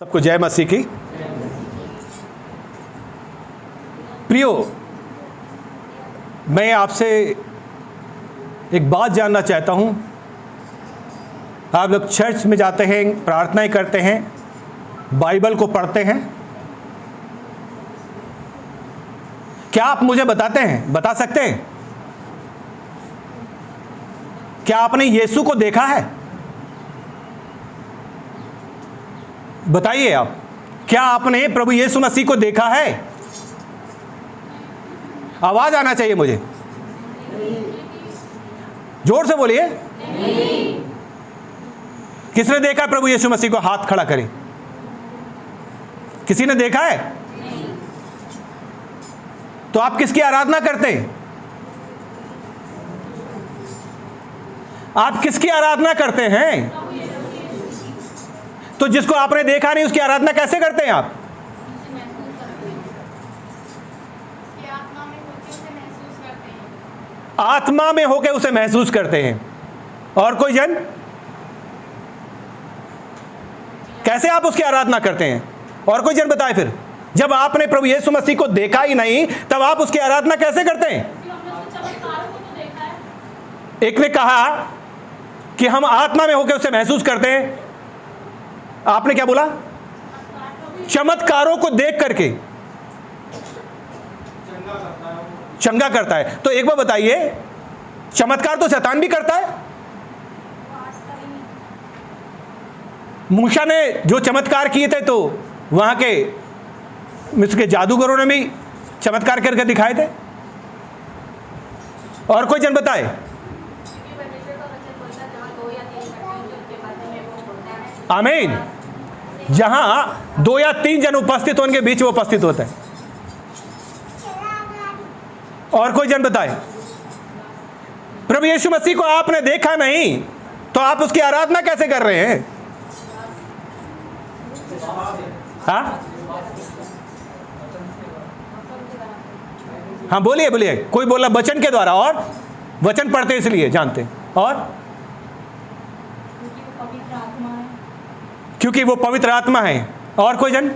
सबको जय मसीह की। प्रियो, मैं आपसे एक बात जानना चाहता हूं। आप लोग चर्च में जाते हैं, प्रार्थनाएं करते हैं, बाइबल को पढ़ते हैं। क्या आप मुझे बता सकते हैं क्या आपने यीशु को देखा है? बताइए आप, क्या आपने प्रभु यीशु मसीह को देखा है? आवाज आना चाहिए मुझे, जोर से बोलिए। किसने देखा प्रभु यीशु मसीह को? हाथ खड़ा करें। किसी ने देखा है? तो आप किसकी आराधना करते हैं? आप किसकी आराधना करते हैं? तो जिसको आपने देखा नहीं उसकी आराधना कैसे करते हैं आप? आत्मा में होकर उसे महसूस करते हैं। और कोई जन? कैसे आप उसकी आराधना करते हैं? और कोई जन बताए फिर। जब आपने प्रभु यीशु मसीह को देखा ही नहीं तब आप उसकी आराधना कैसे करते हैं? एक ने कहा कि हम आत्मा में होकर उसे महसूस करते हैं। आपने क्या बोला? चमत्कारों को देख करके चंगा करता है। तो एक बार बताइए, चमत्कार तो शैतान भी करता है। मूसा ने जो चमत्कार किए थे तो वहां के मिस्र के जादूगरों ने भी चमत्कार करके दिखाए थे। और कोई जन बताए। आमीन। जहां 2 या 3 जन उपस्थित हो उनके बीच वो उपस्थित होता है। और कोई जन बताए। प्रभु यीशु मसीह को आपने देखा नहीं तो आप उसकी आराधना कैसे कर रहे हैं? हाँ बोलिए बोलिए। कोई बोला वचन के द्वारा, और वचन पढ़ते इसलिए जानते, और क्योंकि वो पवित्र आत्मा है। और कोई जन?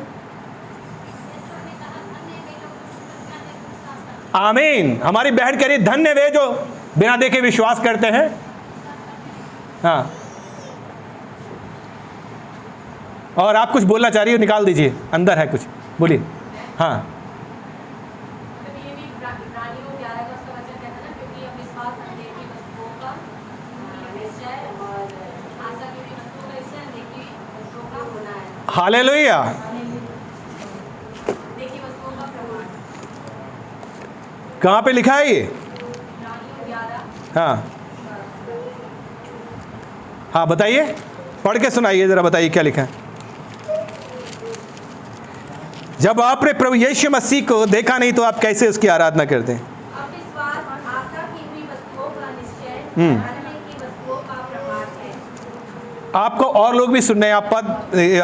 आमीन। हमारी बहन कह रही धन्य वे जो बिना देखे विश्वास करते हैं। हाँ, और आप कुछ बोलना चाह रही हो, निकाल दीजिए, अंदर है कुछ, बोलिए। हाँ, हालेलुया। कहाँ पे लिखा है ये? हाँ हाँ, बताइए, पढ़ के सुनाइए जरा, बताइए क्या लिखा है। जब आपने प्रभु यीशु मसीह को देखा नहीं तो आप कैसे उसकी आराधना करते हैं? आपको और लोग भी सुनने हैं, आप पद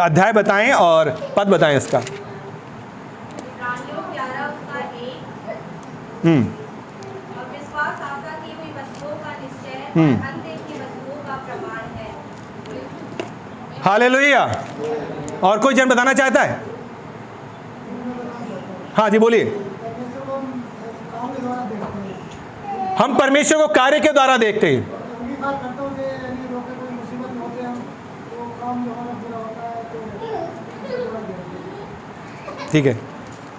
अध्याय बताएं और पद बताएं इसका। हालेलुया। और कोई जन बताना चाहता है? हाँ जी बोलिए। हम परमेश्वर को कार्य के द्वारा देखते हैं। ठीक है,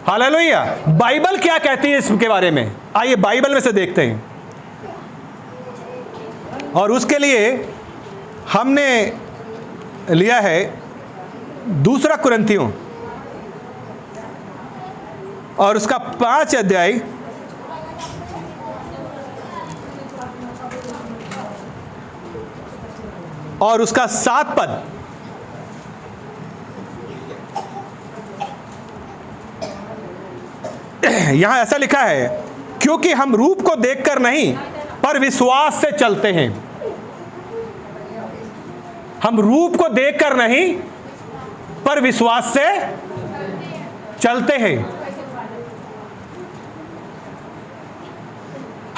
हालेलुया। बाइबल क्या कहती है इसके बारे में? आइए बाइबल में से देखते हैं। और उसके लिए हमने लिया है 2 कुरिन्थियों और उसका 5 अध्याय और उसका 7 पद। यहां ऐसा लिखा है, क्योंकि हम रूप को देखकर नहीं पर विश्वास से चलते हैं। हम रूप को देखकर नहीं पर विश्वास से चलते हैं।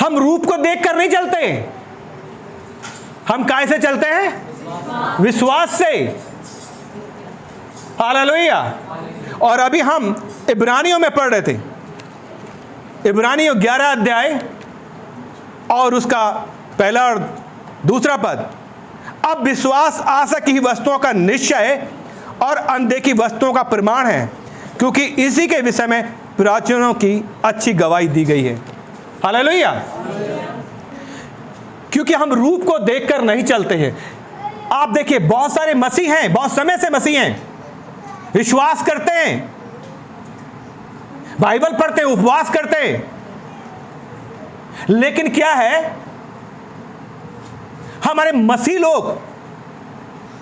हम रूप को देखकर नहीं चलते, हम काहे से चलते हैं? विश्वास से। हालेलुया। और अभी हम इब्रानियों में पढ़ रहे थे, इब्रानियों 11 अध्याय और उसका पहला और दूसरा पद। अब विश्वास आशा की वस्तुओं का निश्चय और अनदेखी वस्तुओं का प्रमाण है, क्योंकि इसी के विषय में प्राचीनों की अच्छी गवाही दी गई है। हालेलुया। क्योंकि हम रूप को देखकर नहीं चलते हैं। आप देखिए, बहुत सारे मसीह हैं, बहुत समय से मसीह हैं, विश्वास करते हैं, बाइबल पढ़ते हैं, उपवास करते हैं, लेकिन क्या है, हमारे मसीह लोग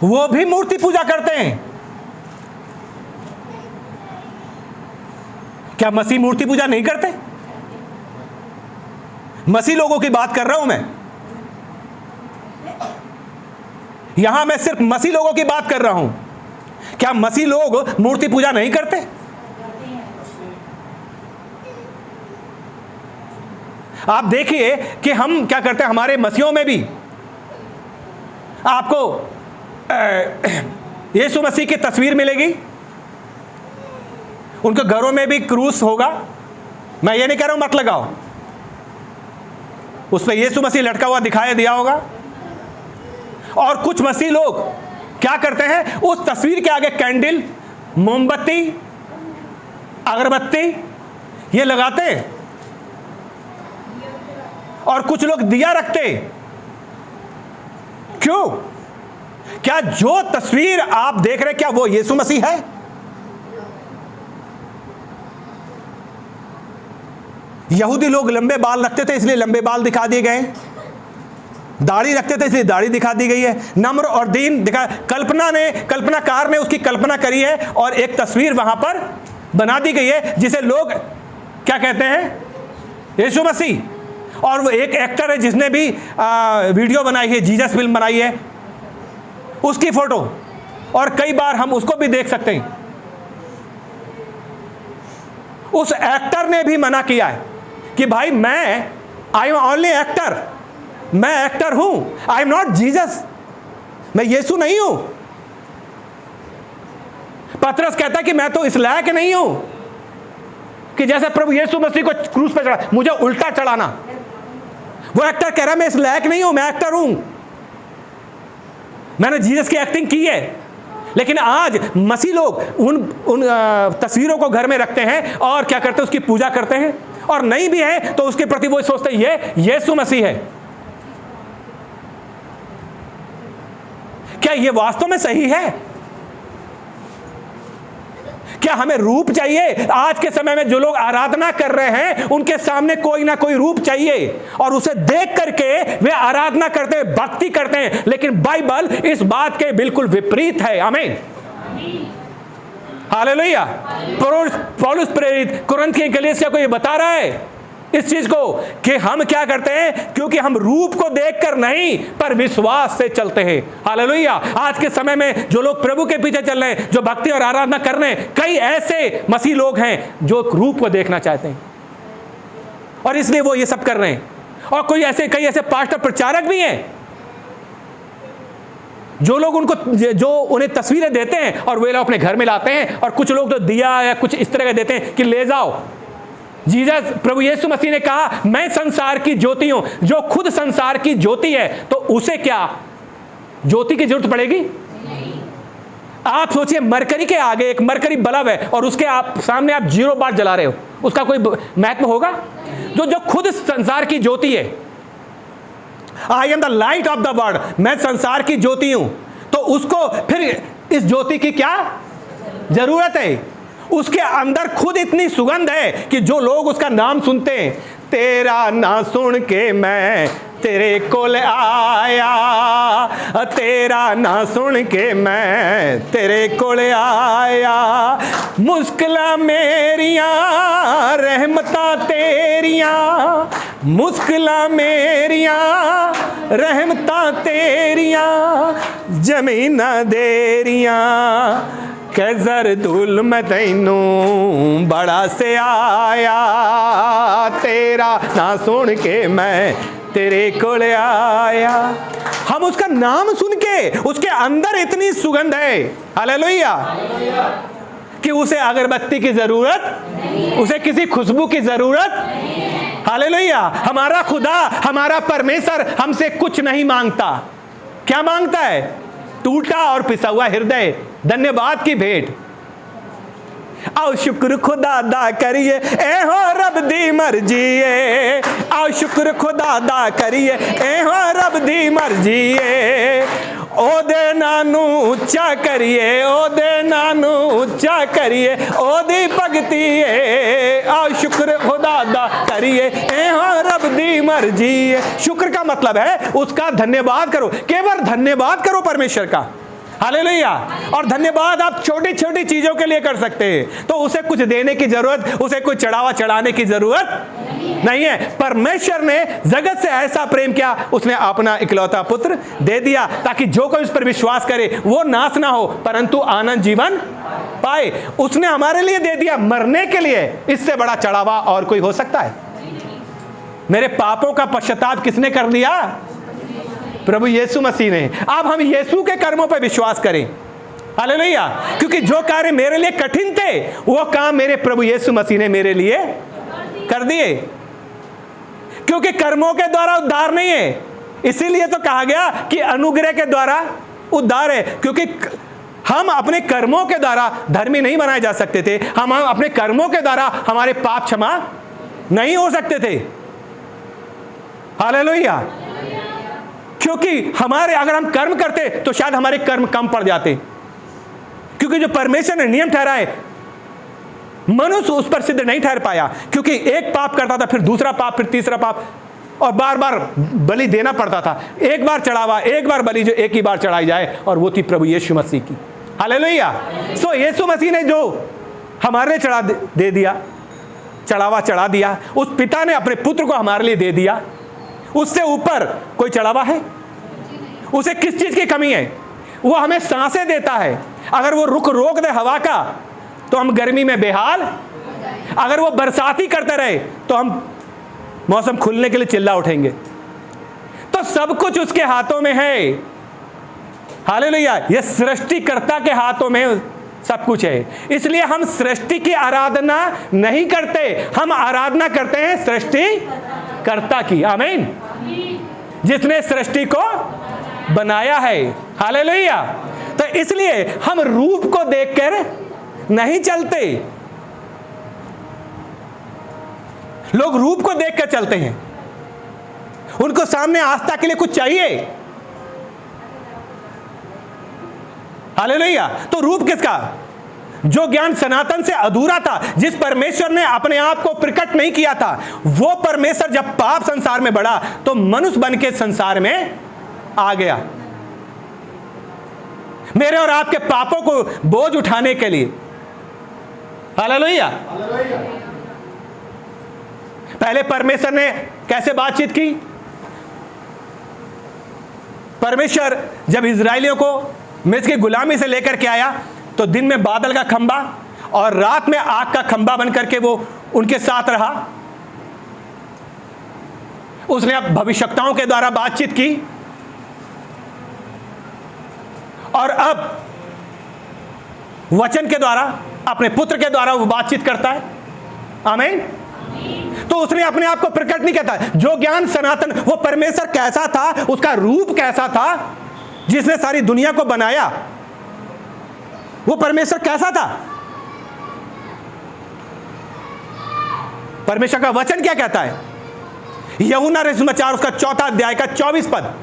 वो भी मूर्ति पूजा करते हैं। क्या मसीह मूर्ति पूजा नहीं करते? मसीह लोगों की बात कर रहा हूं मैं, यहां मैं सिर्फ मसीह लोगों की बात कर रहा हूं। क्या मसीह लोग मूर्ति पूजा नहीं करते? आप देखिए कि हम क्या करते हैं, हमारे मसीहों में भी आपको यीशु मसीह की तस्वीर मिलेगी, उनके घरों में भी क्रूस होगा। मैं ये नहीं कह रहा हूं मत लगाओ, उस पर यीशु मसीह लटका हुआ दिखाई दिया होगा। और कुछ मसीह लोग क्या करते हैं, उस तस्वीर के आगे कैंडल, मोमबत्ती, अगरबत्ती ये लगाते हैं, और कुछ लोग दिया रखते। क्यों? क्या जो तस्वीर आप देख रहे, क्या वो यीशु मसीह है? यहूदी लोग लंबे बाल रखते थे, इसलिए लंबे बाल दिखा दिए गए। दाढ़ी रखते थे, इसलिए दाढ़ी दिखा दी गई है। नम्र और दीन दिखा, कल्पनाकार ने उसकी कल्पना करी है और एक तस्वीर वहां पर बना दी गई है, जिसे लोग क्या कहते हैं, यीशु मसीह। और वो एक एक्टर है जिसने भी वीडियो बनाई है, जीसस फिल्म बनाई है, उसकी फोटो, और कई बार हम उसको भी देख सकते हैं। उस एक्टर ने भी मना किया है कि भाई आई एम ओनली एक्टर, मैं एक्टर हूं, आई एम नॉट जीसस, मैं यीशु नहीं हूं। पतरस कहता है कि मैं तो इस लायक नहीं हूं कि जैसे प्रभु यीशु मसीह को क्रूस पर चढ़ा, मुझे उल्टा चढ़ाना। वो एक्टर कह रहा है मैं इस लायक नहीं हूं, मैं एक्टर हूं, मैंने जीसस की एक्टिंग की है। लेकिन आज मसीह लोग उन तस्वीरों को घर में रखते हैं और क्या करते हैं, उसकी पूजा करते हैं, और नहीं भी है तो उसके प्रति वो सोचते हैं ये यीशु मसीह है। क्या ये वास्तव में सही है? क्या हमें रूप चाहिए? आज के समय में जो लोग आराधना कर रहे हैं उनके सामने कोई ना कोई रूप चाहिए, और उसे देख करके वे आराधना करते हैं, भक्ति करते हैं। लेकिन बाइबल इस बात के बिल्कुल विपरीत है। आमीन, हालेलुया। पौलुस प्रेरित कुरिन्थ के कलीसिया को ये बता रहा है इस चीज को कि हम क्या करते हैं, क्योंकि हम रूप को देखकर नहीं पर विश्वास से चलते हैं। हालेलुया। आज के समय में जो लोग प्रभु के पीछे चल रहे हैं, जो भक्ति और आराधना कर रहे हैं, कई ऐसे मसीह लोग हैं जो रूप को देखना चाहते हैं, और इसलिए वो ये सब कर रहे हैं। और कई ऐसे पास्टर प्रचारक भी हैं जो लोग उन्हें तस्वीरें देते हैं और वे लोग अपने घर में लाते हैं, और कुछ लोग तो दिया या कुछ इस तरह का देते हैं कि ले जाओ। जीसस, प्रभु यीशु मसीह ने कहा मैं संसार की ज्योति हूं। जो खुद संसार की ज्योति है तो उसे क्या ज्योति की जरूरत पड़ेगी? आप सोचिए, मरकरी के आगे एक मरकरी बल्ब है और उसके सामने आप 0 वाट जला रहे हो, उसका कोई महत्व होगा? जो खुद संसार की ज्योति है, I am the light of the world, मैं संसार की ज्योति हूं, तो उसको फिर इस ज्योति की क्या जरूरत है? उसके अंदर खुद इतनी सुगंध है कि जो लोग उसका नाम सुनते हैं, तेरा नाम सुन के मैं तेरे कोल आया, तेरा नाम सुन के मैं तेरे कोल आया, मुश्किलां मेरियां रहमतां तेरियां, मुश्किलां मेरियां रहमतां तेरियां, जमीनां देरियां कैज़र धूल मैं तैनू बड़ा से आया, तेरा ना सुन के मैं तेरे कोल आया। हम उसका नाम सुन के इसलिए उसके अंदर इतनी सुगंध है, हालेलुया, कि उसे अगरबत्ती की जरूरत, उसे किसी खुशबू की जरूरत, हालेलुया। हमारा खुदा, हमारा परमेश्वर हमसे कुछ नहीं मांगता। क्या मांगता है? टूटा और पिसा हुआ हृदय, धन्यवाद की भेंट। आओ शुक्र खुदा अदा करिए, ए हो रब दी मर्जी है। आओ शुक्र खुदा अदा करिए, ए हो रब दी मर्जी है। ओ दे नानू उच्चा करिए, ओ दे नानू उच्चा करिए, ओ दी भगती है। आओ शुक्र खुदा अदा करिए, ए हो रब दी मर्जी है। शुक्र का मतलब है उसका धन्यवाद करो, केवल धन्यवाद करो परमेश्वर का, हालेलुया। और धन्यवाद आप छोटी छोटी चीजों के लिए कर सकते हैं। तो उसे कुछ देने की जरूरत, उसे कोई चढ़ावा चढ़ाने की जरूरत नहीं है। परमेश्वर ने जगत से ऐसा प्रेम किया, उसने अपना इकलौता पुत्र दे दिया, ताकि जो कोई उस पर विश्वास करे वो नाश ना हो परंतु आनंद जीवन पाए। उसने हमारे लिए दे दिया मरने के लिए। इससे बड़ा चढ़ावा और कोई हो सकता है? मेरे पापों का पश्चाताप किसने कर दिया? प्रभु यीशु मसीह ने। अब हम यीशु के कर्मों पर विश्वास करें, हालेलुया, क्योंकि जो कार्य मेरे लिए कठिन थे वो काम मेरे प्रभु यीशु मसीह ने मेरे लिए कर दिए। क्योंकि कर्मों के द्वारा उद्धार नहीं है, इसीलिए तो कहा गया कि अनुग्रह के द्वारा उद्धार है। क्योंकि हम अपने कर्मों के द्वारा धर्मी नहीं बनाए जा सकते थे, हम अपने कर्मों के द्वारा हमारे पाप क्षमा नहीं हो सकते थे, हालेलुया। क्योंकि हमारे, अगर हम कर्म करते तो शायद हमारे कर्म कम पड़ जाते, क्योंकि जो परमेश्वर ने नियम ठहराए मनुष्य उस पर सिद्ध नहीं ठहर पाया। क्योंकि एक पाप करता था, फिर दूसरा पाप, फिर तीसरा पाप, और बार बार बलि देना पड़ता था। एक बार चढ़ावा, एक बार बलि जो एक ही बार चढ़ाई जाए, और वो थी प्रभु यीशु मसीह की, हालेलुया। सो यीशु मसीह ने जो हमारे लिए दे दिया, चढ़ावा चढ़ा दिया, उस पिता ने अपने पुत्र को हमारे लिए दे दिया। उससे ऊपर कोई चढ़ावा है? उसे किस चीज की कमी है? वो हमें सांसें देता है। अगर वो रुख रोक दे हवा का तो हम गर्मी में बेहाल, अगर वो बरसाती करते रहे तो हम मौसम खुलने के लिए चिल्ला उठेंगे। तो सब कुछ उसके हाथों में है, हालेलुया। ये सृष्टिकर्ता के हाथों में सब कुछ है। इसलिए हम सृष्टि की आराधना नहीं करते, हम आराधना करते हैं सृष्टिकर्ता की, आमीन, जिसने सृष्टि को बनाया है, हालेलुया। तो इसलिए हम रूप को देखकर नहीं चलते। लोग रूप को देखकर चलते हैं, उनको सामने आस्था के लिए कुछ चाहिए, हालेलुया। तो रूप किसका? जो ज्ञान सनातन से अधूरा था, जिस परमेश्वर ने अपने आप को प्रकट नहीं किया था, वो परमेश्वर जब पाप संसार में बढ़ा तो मनुष्य बन के संसार में आ गया, मेरे और आपके पापों को बोझ उठाने के लिए, हालेलुया। पहले परमेश्वर ने कैसे बातचीत की? परमेश्वर जब इजरायलियों को मिस्र की गुलामी से लेकर के आया तो दिन में बादल का खंबा और रात में आग का खंबा बनकर के वो उनके साथ रहा। उसने अब भविष्यवक्ताओं के द्वारा बातचीत की, और अब वचन के द्वारा, अपने पुत्र के द्वारा वो बातचीत करता है, आमीन। तो उसने अपने आप को प्रकट नहीं करता। जो ज्ञान सनातन, वो परमेश्वर कैसा था, उसका रूप कैसा था, जिसने सारी दुनिया को बनाया, वो परमेश्वर कैसा था? परमेश्वर का वचन क्या कहता है? यूहन्ना सुसमाचार उसका 4 अध्याय का 24 पद,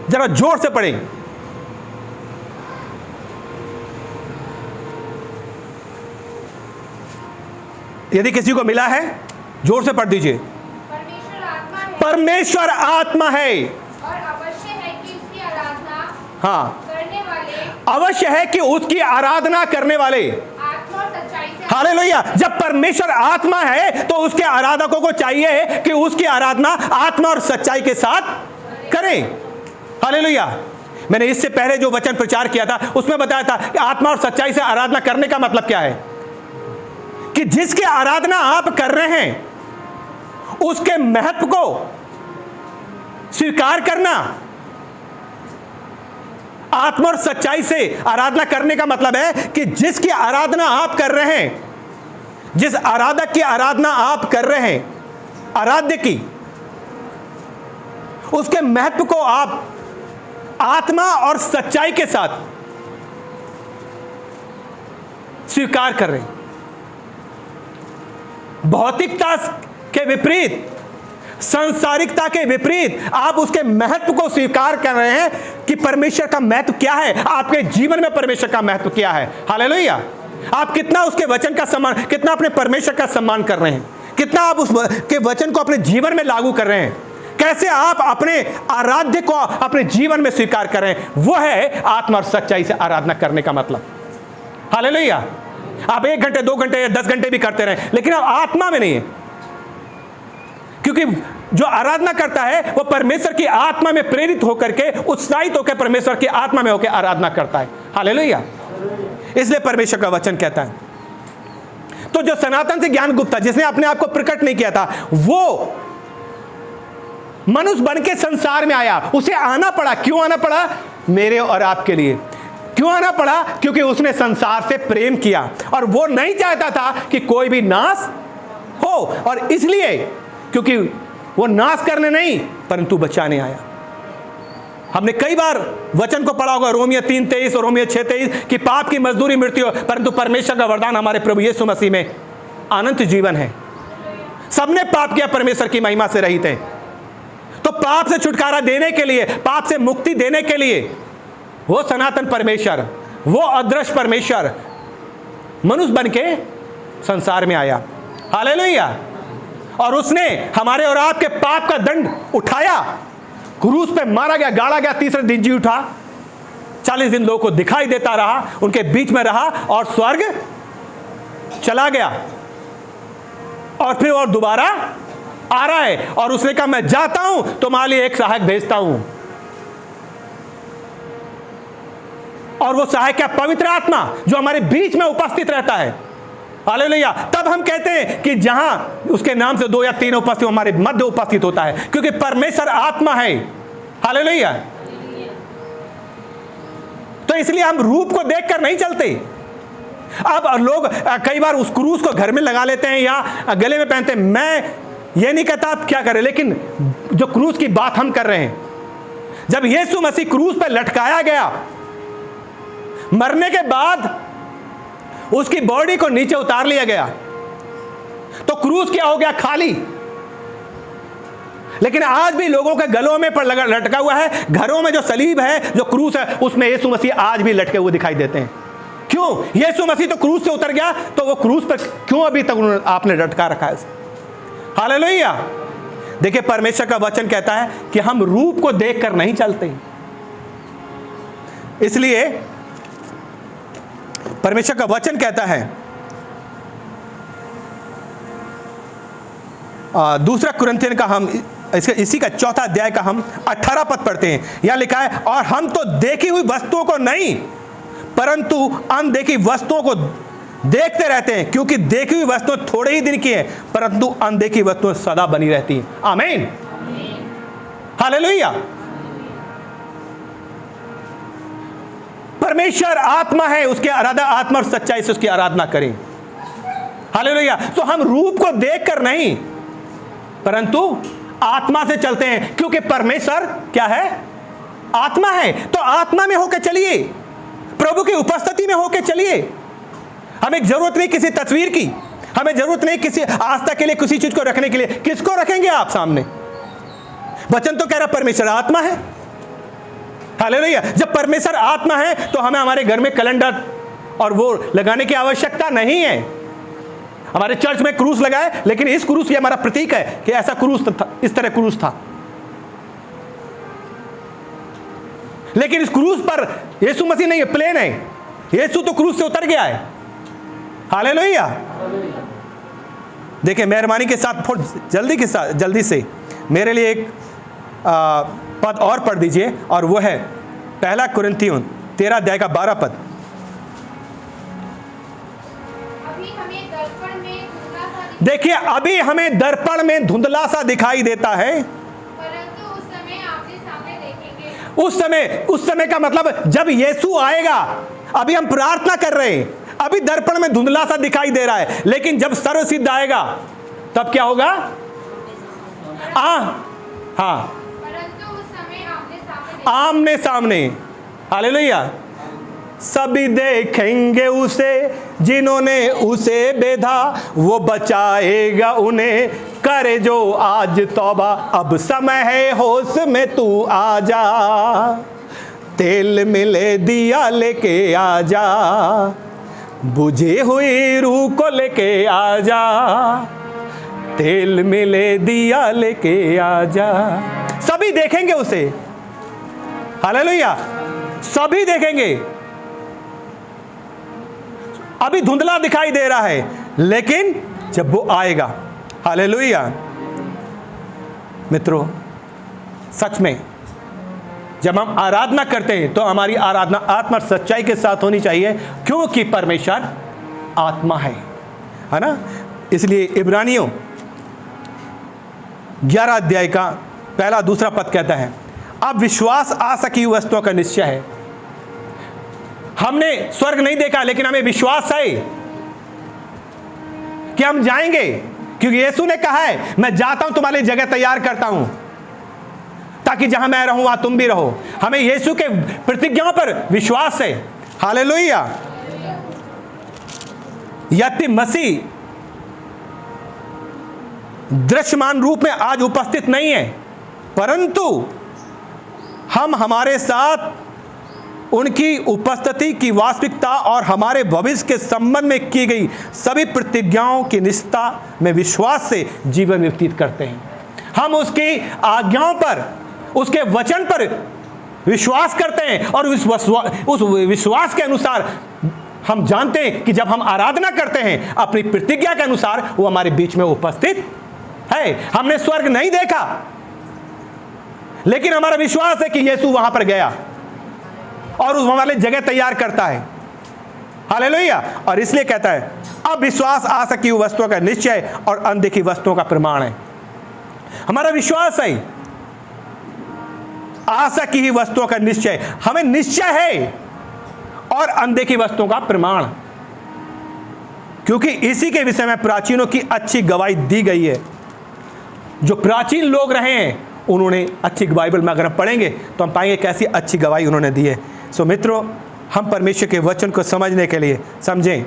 जरा जोर से पढ़ें। यदि किसी को मिला है जोर से पढ़ दीजिए। परमेश्वर आत्मा है और अवश्य है कि उसकी आराधना हाँ, करने वाले अवश्य है कि उसकी आराधना करने वाले आत्मा और सच्चाई से, हालेलुया। जब परमेश्वर आत्मा है तो उसके आराधकों को चाहिए कि उसकी आराधना आत्मा और सच्चाई के साथ करें, हालेलुया। मैंने इससे पहले जो वचन प्रचार किया था उसमें बताया था कि आत्मा और सच्चाई से आराधना करने का मतलब क्या है, कि जिसकी आराधना आप कर रहे हैं उसके महत्व को स्वीकार करना, आत्मा और सच्चाई से आराधना करने का मतलब है कि जिसकी आराधना आप कर रहे हैं, जिस आराधक की आराधना आप कर रहे हैं, आराध्य की, उसके महत्व को आप आत्मा और सच्चाई के साथ स्वीकार कर रहे हैं। भौतिकता के विपरीत, सांसारिकता के विपरीत आप उसके महत्व को स्वीकार कर रहे हैं कि परमेश्वर का महत्व क्या है, आपके जीवन में परमेश्वर का महत्व क्या है। हालेलुया। आप कितना उसके वचन का सम्मान, कितना अपने परमेश्वर का सम्मान कर रहे हैं, कितना आप उस के वचन को अपने जीवन में लागू कर रहे हैं, कैसे आप अपने आराध्य को अपने जीवन में स्वीकार कर रहे हैं। वो है आत्मा और सच्चाई से आराधना करने का मतलब। हालेलुया। आप 1 घंटे 2 घंटे या 10 घंटे भी करते रहे, लेकिन आप आत्मा में नहीं है, क्योंकि जो आराधना करता है वो परमेश्वर की आत्मा में प्रेरित होकर के, उत्साहित होकर परमेश्वर की आत्मा में होकर आराधना करता है। हालेलुया। इसलिए परमेश्वर का वचन कहता है, तो जो सनातन से ज्ञान गुप्ता, जिसने अपने आप को प्रकट नहीं किया था, वो मनुष्य बन के संसार में आया। उसे आना पड़ा। क्यों आना पड़ा? मेरे और आपके लिए। क्यों आना पड़ा? क्योंकि उसने संसार से प्रेम किया और वो नहीं चाहता था कि कोई भी नाश हो, और इसलिए क्योंकि वो नाश करने नहीं परंतु बचाने आया। हमने कई बार वचन को पढ़ा होगा, रोमियो 3:23 और रोमियो 6:23, कि पाप की मजदूरी मृत्यु हो, परंतु परमेश्वर का वरदान हमारे प्रभु यीशु मसीह में अनंत जीवन है। सबने पाप किया, परमेश्वर की महिमा से रहित है। तो पाप से छुटकारा देने के लिए, पाप से मुक्ति देने के लिए वो सनातन परमेश्वर, वो अदृश्य परमेश्वर मनुष्य बन के संसार में आया। हालेलुया। और उसने हमारे और आपके पाप का दंड उठाया, क्रूस पे मारा गया, गाड़ा गया, तीसरे दिन जी उठा, 40 दिन लोगों को दिखाई देता रहा, उनके बीच में रहा और स्वर्ग चला गया, और फिर और दोबारा आ रहा है। और उसने कहा मैं जाता हूं, तुम्हारे लिए एक सहायक भेजता हूं। और वो सहायक क्या? पवित्र आत्मा, जो हमारे बीच में उपस्थित रहता है। हालेलुया। तब हम कहते हैं कि जहां उसके नाम से 2 या 3 उपस्थित, हमारे मध्य उपस्थित होता है, क्योंकि परमेश्वर आत्मा है। हालेलुया। तो इसलिए हम रूप को देखकर नहीं चलते। अब लोग कई बार उस क्रूस को घर में लगा लेते हैं या गले में पहनते हैं। मैं ये नहीं कहता आप क्या करें, लेकिन जो क्रूस की बात हम कर रहे हैं, जब यीशु मसीह क्रूस पर लटकाया गया, मरने के बाद उसकी बॉडी को नीचे उतार लिया गया, तो क्रूस क्या हो गया? खाली। लेकिन आज भी लोगों के गलों में पर लटका हुआ है, घरों में जो सलीब है, जो क्रूस है, उसमें यीशु मसीह आज भी लटके हुए दिखाई देते हैं। क्यों? यीशु मसीह तो क्रूस से उतर गया, तो वो क्रूस पर क्यों अभी तक आपने लटका रखा है? हालेलुया। देखिए, परमेश्वर का वचन कहता है कि हम रूप को देखकर नहीं चलते। इसलिए परमेश्वर का वचन कहता है, दूसरा कुरिन्थियन का हम इसी का 4 अध्याय का हम 18 पद पढ़ते हैं। यहां लिखा है, और हम तो देखी हुई वस्तुओं को नहीं परंतु अनदेखी वस्तुओं को देखते रहते हैं, क्योंकि देखी हुई वस्तुएं थोड़े ही दिन की हैं, परंतु अनदेखी वस्तुएं सदा बनी रहती हैं। आमीन। हालेलुया। परमेश्वर आत्मा है, उसके आराधना आत्मा और सच्चाई से उसकी आराधना करें। हालेलुया। तो हम रूप को देखकर नहीं परंतु आत्मा से चलते हैं, क्योंकि परमेश्वर क्या है? आत्मा है। तो आत्मा में होकर चलिए, प्रभु की उपस्थिति में होकर चलिए। हमें जरूरत नहीं किसी तस्वीर की, हमें जरूरत नहीं किसी आस्था के लिए किसी चीज को रखने के लिए। किसको रखेंगे आप सामने? वचन तो कह रहा परमेश्वर आत्मा है। हालेलुया। जब परमेश्वर आत्मा है तो हमें हमारे घर में कैलेंडर और वो लगाने की आवश्यकता नहीं है। हमारे चर्च में क्रूस लगाए, लेकिन इस क्रूस ये हमारा प्रतीक है कि ऐसा क्रूस था, इस तरह क्रूस था। लेकिन इस क्रूस पर यीशु मसीह नहीं है, प्लेन है। यीशु तो क्रूस से उतर गया है। हालेलुया। देखिए, मेहरबानी के साथ जल्दी से मेरे लिए एक पद और पढ़ दीजिए, और वो है 1 कुरिन्थियों 13 अध्याय का 12 पद। देखिए, अभी हमें दर्पण में धुंधला सा दिखाई देता है, परंतु उस समय आमने सामने देखेंगे। उस समय का मतलब जब यीशु आएगा, अभी हम प्रार्थना कर रहे हैं, अभी दर्पण में धुंधला सा दिखाई दे रहा है, लेकिन जब सर्वसिद्ध आएगा तब क्या होगा? हाँ, परंतु उस समय आमने सामने। हालेलुया। सभी देखेंगे उसे, जिन्होंने उसे बेधा, वो बचाएगा उन्हें, करे जो आज तौबा, अब समय है होश में तू आ जा, तेल मिले दिया लेके आ जा, बुझी हुई रूह को लेके आ जा, तेल मिले दिया लेके आ जा। सभी देखेंगे उसे। हालेलुया। सभी देखेंगे। अभी धुंधला दिखाई दे रहा है, लेकिन जब वो आएगा, हालेलुया। मित्रों, सच में जब हम आराधना करते हैं तो हमारी आराधना आत्मा और सच्चाई के साथ होनी चाहिए, क्योंकि परमेश्वर आत्मा है ना। इसलिए इब्रानियों 11 अध्याय का 1-2 पद कहता है, अब विश्वास आशा की वस्तुओं का निश्चय है। हमने स्वर्ग नहीं देखा, लेकिन हमें विश्वास है कि हम जाएंगे, क्योंकि यीशु ने कहा है, मैं जाता हूं तुम्हारे लिए जगह तैयार करता हूं, ताकि जहां मैं रहूं वहां तुम भी रहो। हमें यीशु के प्रतिज्ञाओं पर विश्वास है। हालेलुया। यद्यपि मसीह दृश्यमान रूप में आज उपस्थित नहीं है, परंतु हम हमारे साथ उनकी उपस्थिति की वास्तविकता और हमारे भविष्य के संबंध में की गई सभी प्रतिज्ञाओं की निष्ठा में विश्वास से जीवन व्यतीत करते हैं। हम उसकी आज्ञाओं पर, उसके वचन पर विश्वास करते हैं, और उस विश्वास के अनुसार हम जानते हैं कि जब हम आराधना करते हैं अपनी प्रतिज्ञा के अनुसार, वो हमारे बीच में उपस्थित है। हमने स्वर्ग नहीं देखा, लेकिन हमारा विश्वास है कि यीशु वहां पर गया और उस हमारे लिए जगह तैयार करता है। हालेलुया। और इसलिए कहता है, अब विश्वास आशा की वस्तुओं का निश्चय और अनदेखी वस्तुओं का प्रमाण है। हमारा विश्वास है, आशा की ही वस्तुओं का निश्चय, हमें निश्चय है, और अनदेखी वस्तुओं का प्रमाण, क्योंकि इसी के विषय में प्राचीनों की अच्छी गवाही दी गई है। जो प्राचीन लोग रहे हैं उन्होंने अच्छी, बाइबल में अगर हम पढ़ेंगे तो हम पाएंगे कैसी अच्छी गवाही उन्होंने दी है। सो मित्रों, हम परमेश्वर के वचन को समझने के लिए समझें,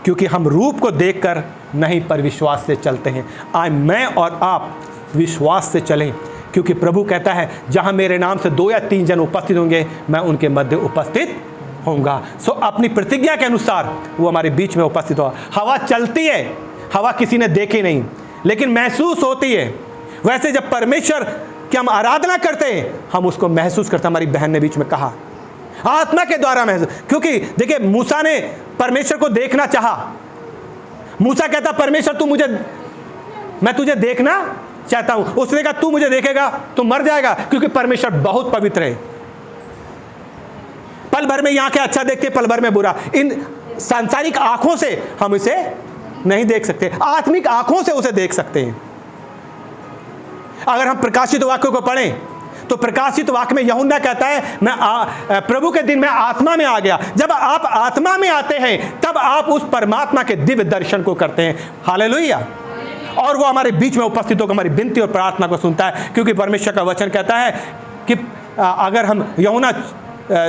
क्योंकि हम रूप को देखकर नहीं पर विश्वास से चलते हैं। आज मैं और आप विश्वास से चलें, क्योंकि प्रभु कहता है, जहां मेरे नाम से 2 या 3 जन उपस्थित होंगे, मैं उनके मध्य उपस्थित होऊंगा। सो अपनी प्रतिज्ञा के अनुसार वो हमारे बीच में उपस्थित हो। हवा चलती है, हवा किसी ने देखी नहीं, लेकिन महसूस होती है। वैसे जब परमेश्वर की हम आराधना करते हैं, हम उसको महसूस करते हैं। हमारी बहन ने बीच में कहा, आत्मा के द्वारा महसूस, क्योंकि देखिए मूसा ने परमेश्वर को देखना चाहा। मूसा कहता, परमेश्वर मैं तुझे देखना चाहता हूं। उसने कहा, तू मुझे देखेगा तो मर जाएगा, क्योंकि परमेश्वर बहुत पवित्र है। पल भर में आंखें अच्छा देखते, पल भर में बुरा। इन सांसारिक आंखों से हम इसे नहीं देख सकते, आत्मिक आंखों से उसे देख सकते हैं। अगर हम प्रकाशित वाक्य को पढ़ें तो प्रकाशित वाक्य में यूहन्ना कहता है, मैं प्रभु के दिन में आत्मा में आ गया। जब आप आत्मा में आते हैं, तब आप उस परमात्मा के दिव्य दर्शन को करते हैं। हालेलुया। और वो हमारे बीच में उपस्थित होकर हमारी विनती और प्रार्थना को सुनता है, क्योंकि परमेश्वर का वचन कहता है कि अगर हम यूहन्ना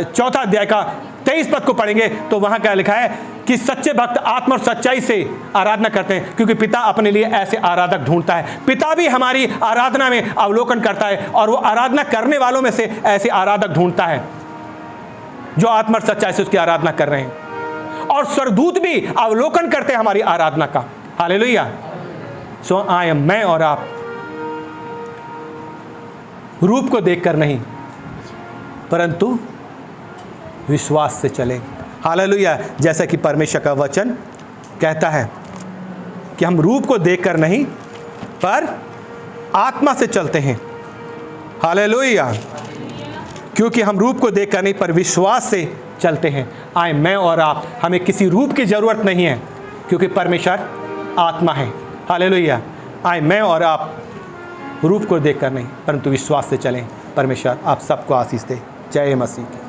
4 अध्याय का 23 पद को पढ़ेंगे तो वहां क्या लिखा है कि सच्चे भक्त आत्मा और सच्चाई से आराधना करते हैं, क्योंकि पिता अपने लिए ऐसे आराधक ढूंढता है। पिता भी हमारी आराधना में अवलोकन करता है, और वो आराधना करने वालों में से ऐसे आराधक ढूंढता है जो आत्मा और सच्चाई से उसकी आराधना कर रहे हैं। और स्वर्गदूत भी अवलोकन करते हैं हमारी आराधना का। हालेलुया। सो मैं और आप रूप को देखकर नहीं, परंतु विश्वास से चलें। हालेलुया। जैसा कि परमेश्वर का वचन कहता है कि हम रूप को देखकर नहीं, पर आत्मा से चलते हैं। हालेलुया। क्योंकि हम रूप को देखकर नहीं, पर विश्वास से चलते हैं। मैं और आप, हमें किसी रूप की जरूरत नहीं है, क्योंकि परमेश्वर आत्मा है। हालेलुया। मैं और आप रूप को देखकर नहीं, परंतु विश्वास से चलें। परमेश्वर आप सबको आशीष दे। जय मसीह की।